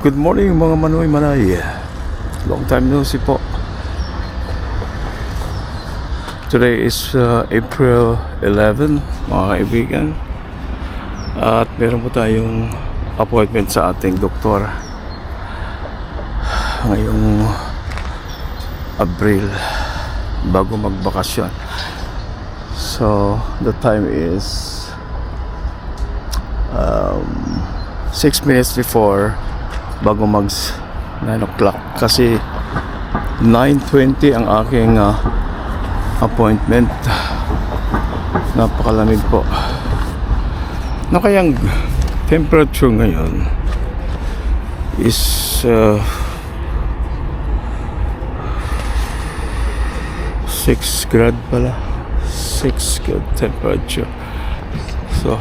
Good morning mga Manoy Manay. Long time no see po. Today is April 11 mga kaibigan. At meron po tayong appointment sa ating doktor ngayong Abril bago magbakasyon. So the time is 6 minutes before bago mag 9 o'clock kasi 9:20 ang aking appointment. Napakalamig po. Na kayang temperature ngayon is 6 grad pala. 6 grad temperature. So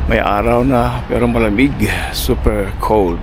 may araw na pero malamig, super cold.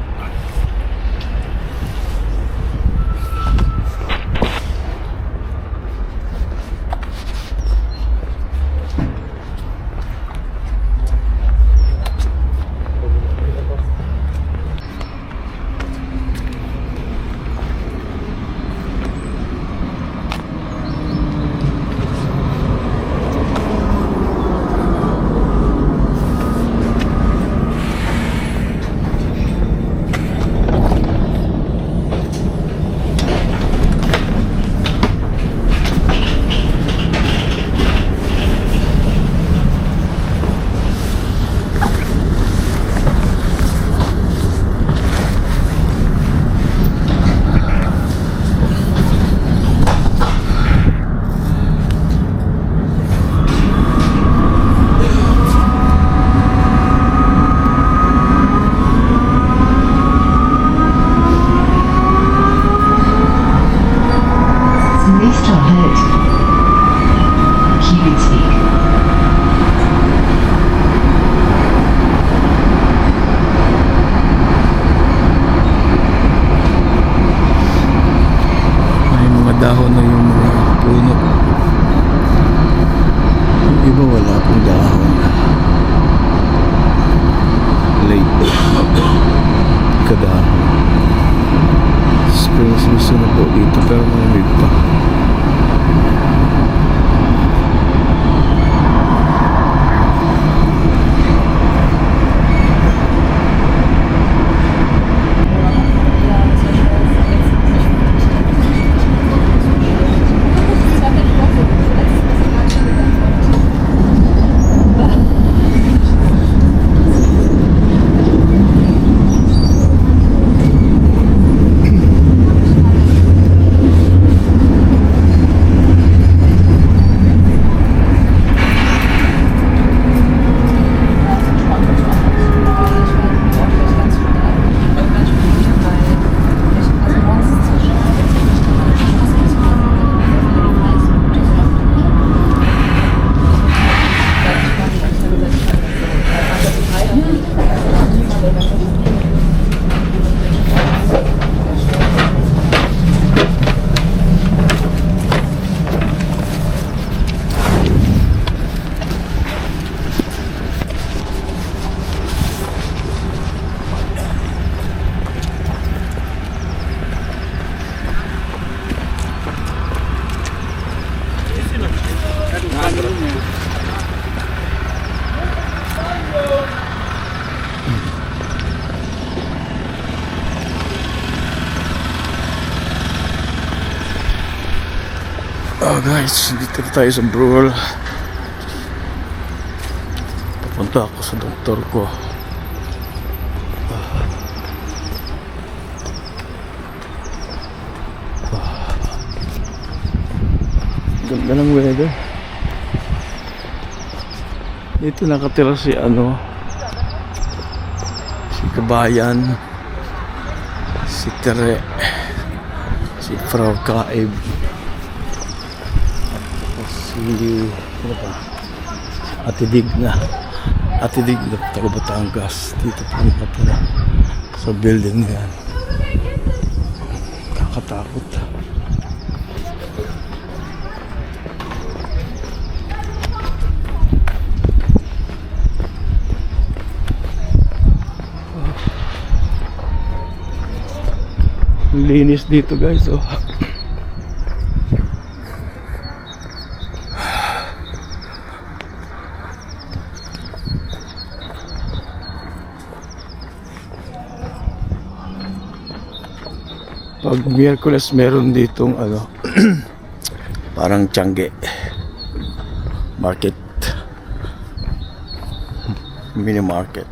Dahon na yung mga puno. Yung iba wala pong dahon. Late kadahon. Spring season na po dito pero malamig pa. Guys, dito tayo sa Brule. Papunta ako sa doktor ko. Ganda ng weather. Dito nakatira si si Kabayan, si Tere, si Frau Kaib, ano pa? Ate Digna taga Batangas. Dito po nakatira sa building na yan. Kakatakot. linis dito guys. Oh. Pag Miyerkules meron ditong ano parang Tiangge market, mini market.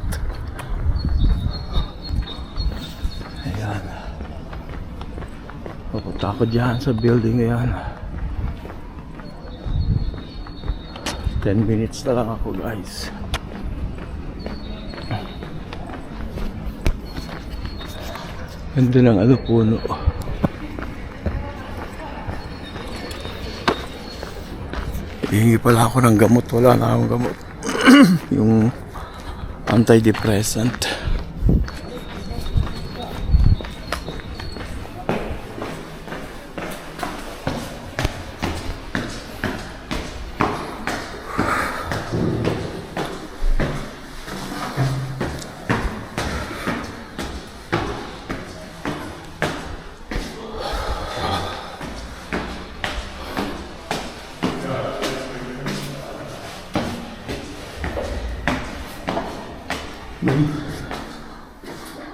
Ayan, pupunta ako dyan sa building na yan. 10 minutes na lang ako guys. Ganda ng ano, puno. Hihingi pala ako ng gamot. Wala na akong gamot. Yung antidepressant.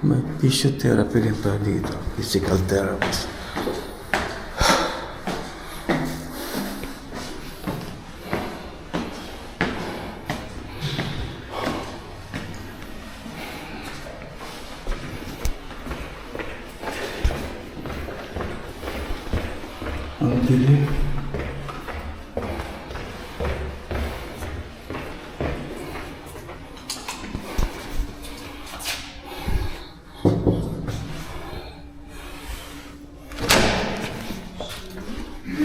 May physiotherapy rin pa dito. Physical therapist. Ang dilim.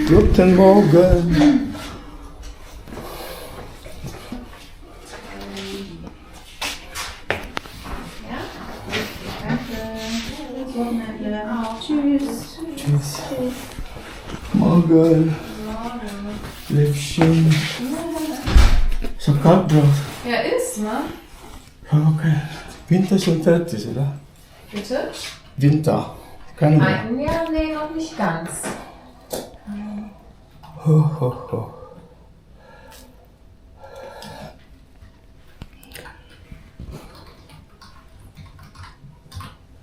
Guten Morgen. Tschüss. Tschüss. Morgen. Läppchen. So kalt draußen. Ja, ist, ne? Okay. Winter ist schon fertig, oder? Bitte? Winter. Keine mehr. Nein, ja, nee, noch nicht ganz. Ho, ho, ho.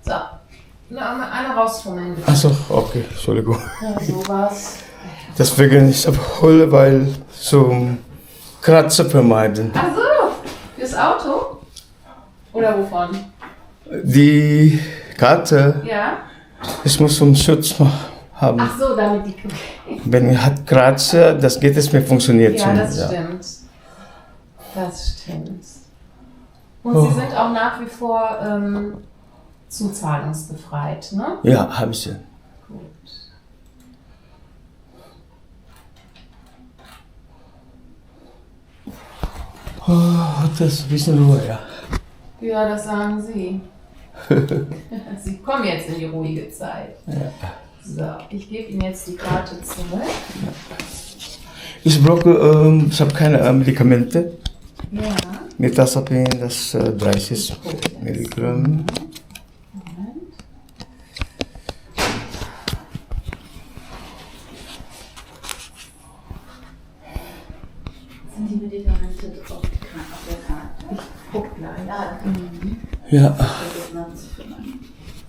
So, na, eine rausfummeln bitte. Achso, okay, Entschuldigung. Ja, sowas. Deswegen ich abhole, weil zum Kratzer vermeiden. Ach so, fürs Auto? Oder wovon? Die Karte, Ja? ich muss zum Schutz haben. Ach so, damit die... Wenn hat Kratzer, das geht es mir funktioniert Ja, schon. das stimmt. Das stimmt. Und Sie sind auch nach wie vor zuzahlungsbefreit, ne? Ja, habe ich ja. Gut. Oh, das ist ein bisschen Ruhe, ja. Ja, das sagen Sie. Sie kommen jetzt in die ruhige Zeit. Ja. So, ich gebe Ihnen jetzt die Karte zurück. Ich brauche, ich habe keine Medikamente. Ja. Mirtazapin, das 30 Milligramm. Moment. Sind die Medikamente auf der Karte? Ich gucke gleich. Ja.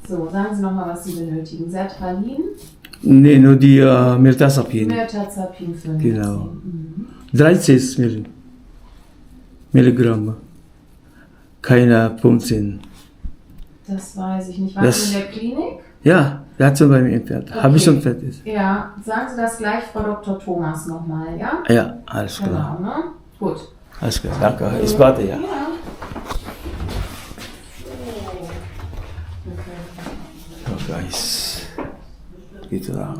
So, sagen Sie nochmal, was Sie benötigen. Sertralin, Nee, nur die Mirtazapin. Mirtazapin 15. Genau. 30 Milligramm. Keine 15. Das weiß ich nicht. Waren Das- Sie in der Klinik? Ja, der hat schon bei mir entfernt. Habe ich schon fertig. Ja, sagen Sie das gleich Frau Dr. Thomas nochmal, ja? Ja, alles klar. Genau, ne? Gut. Alles klar, danke. Ich warte, ja. Ja. So, guys. Dito lang.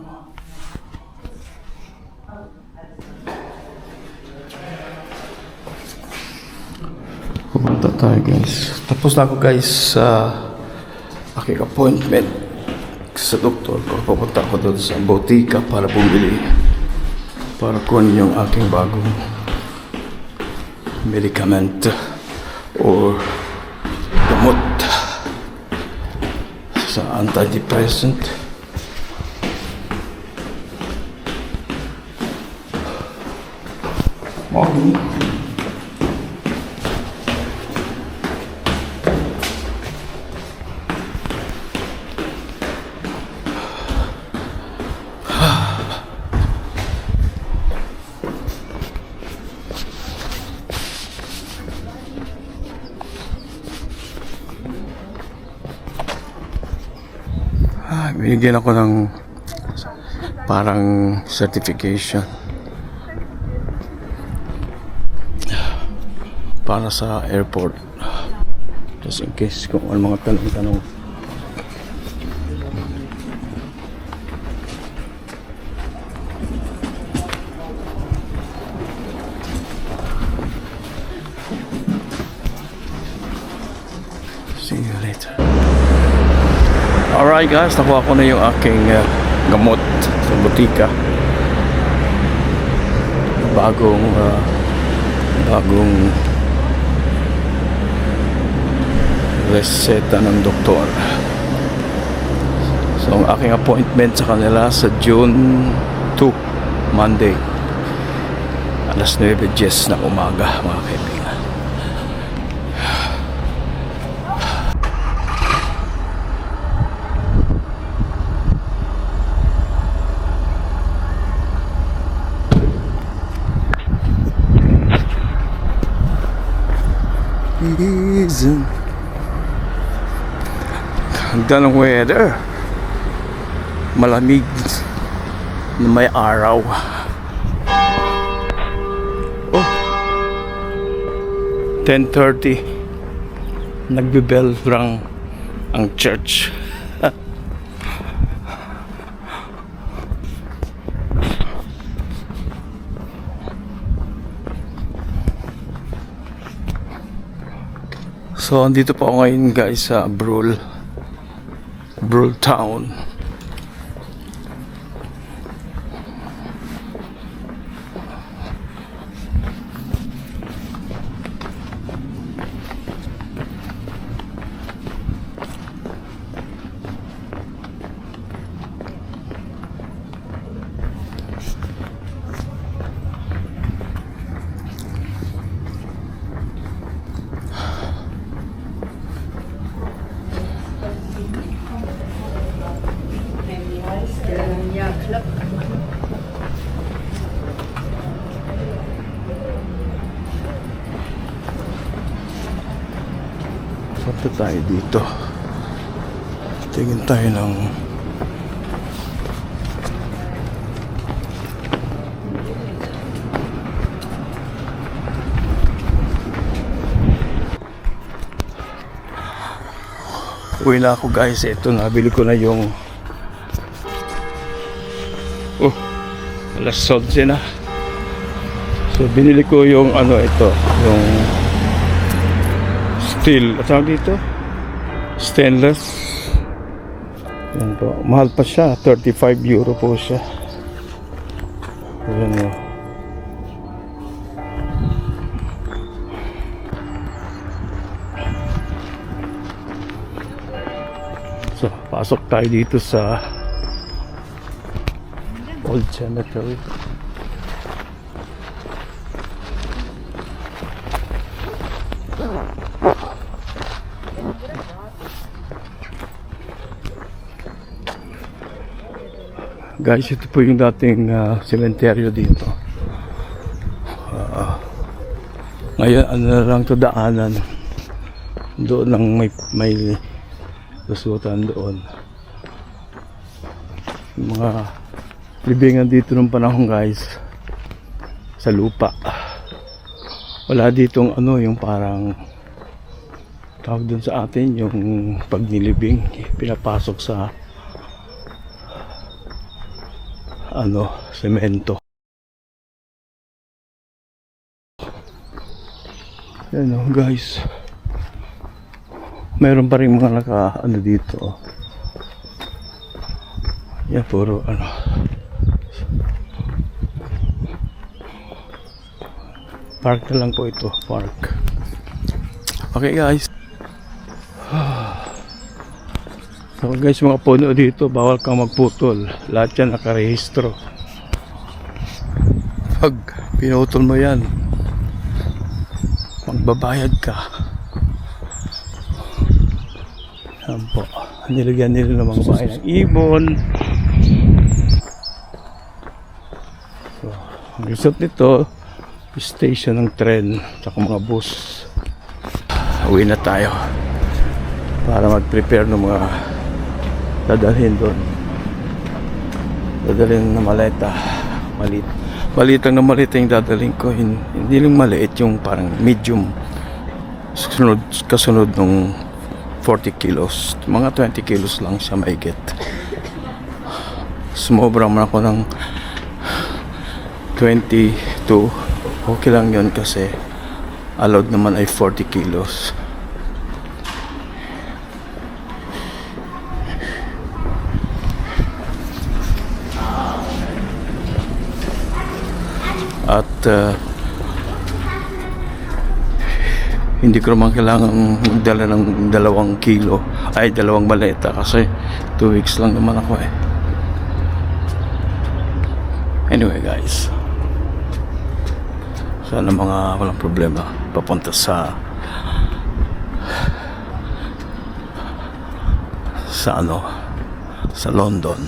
Pupunta tayo guys. Tapos na ako guys sa aking appointment sa doktor ko. Pupunta ako doon sa botika para bumili. Para kunin yung aking bagong medicament or gamot sa antidepressant. Morning. Binigyan ako ng parang certification para sa airport, just in case kung ano mga tanong-tanong. See you later. Alright guys, nakuha ko na yung aking gamot sa butika. Bagong reseta ng doktor. So ang aking appointment sa kanila sa June 2, Monday, alas 9:10 ng umaga, mga kaibigan. Ganda ng weather, malamig na may araw. Oh, 10:30 nagbe-bell rang ang church. So, andito po ako ngayon guys sa Brule Town. Punta tayo dito. Tingin tayo ng uwi na ako guys. Ito, nabili ko na yung alas 11 na. So binili ko yung ito, yung steel, at tawag dito, stainless. Yan po, mahal pa siya, 35 euro po siya. Yan o. So pasok tayo dito sa Old Cemetery. Guys, ito po yung dating sementeryo dito. Ngayon, ano na lang to, daanan. Doon lang may lusutan doon. Yung mga libingan dito nung panahon guys, sa lupa. Wala ditong yung parang tawag doon sa atin, yung pagnilibing, pinapasok sa semento. Yan guys, mayroon pa rin mga dito. Yan, puro park na lang po ito, park. Okay guys. So guys, mga puno dito, bawal kang magputol. Lahat yan nakarehistro. Pag pinutol mo yan, magbabayad ka. Yan po. Nilagyan nila ng mga bahay ng ibon. So, ang result nito, station ng tren at mga bus. Uwi na tayo para mag-prepare ng mga dadalhin doon. Dadalhin na maleta. Maliit lang na maleta yung dadalhin ko. Hindi lang maliit, yung parang medium. Kasunod nung 40 kilos. Mga 20 kilos lang siya maigit. Sumobra man ako ng 22. Okay lang yun kasi allowed naman ay 40 kilos. At hindi ko naman kailangan magdala ng 2 kilo ay 2 maleta kasi 2 weeks lang naman ako eh. Anyway guys, sana mga walang problema papunta sa London.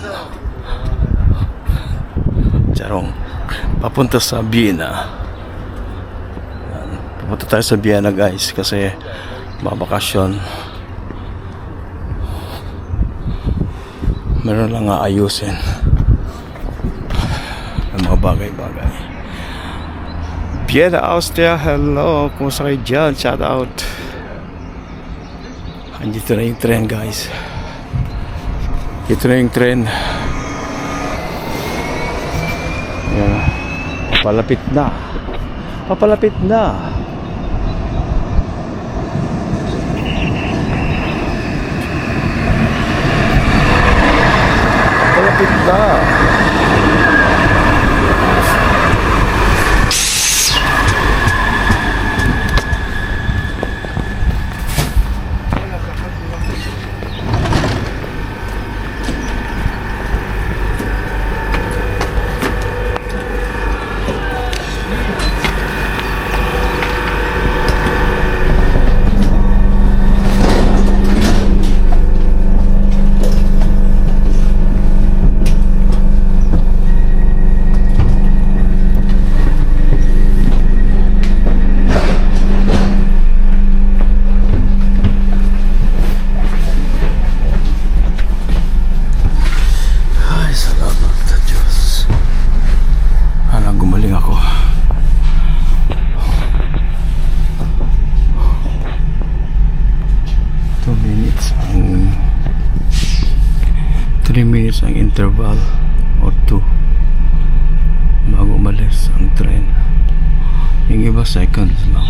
Charong papunta sa Vienna. Yan. Papunta tayo sa Vienna guys kasi babakasyon. Meron lang aayusin ng mga bagay-bagay. Vienna, Austria, hello. Kumusta kayo dyan? Shout out. Andito na yung tren guys. Ito na yung tren. Yan. Papalapit na. Papalapit na. Papalapit na. Gumaling ako. 3 minutes ang interval or 2 bago umalis ang train. Yung iba seconds lang.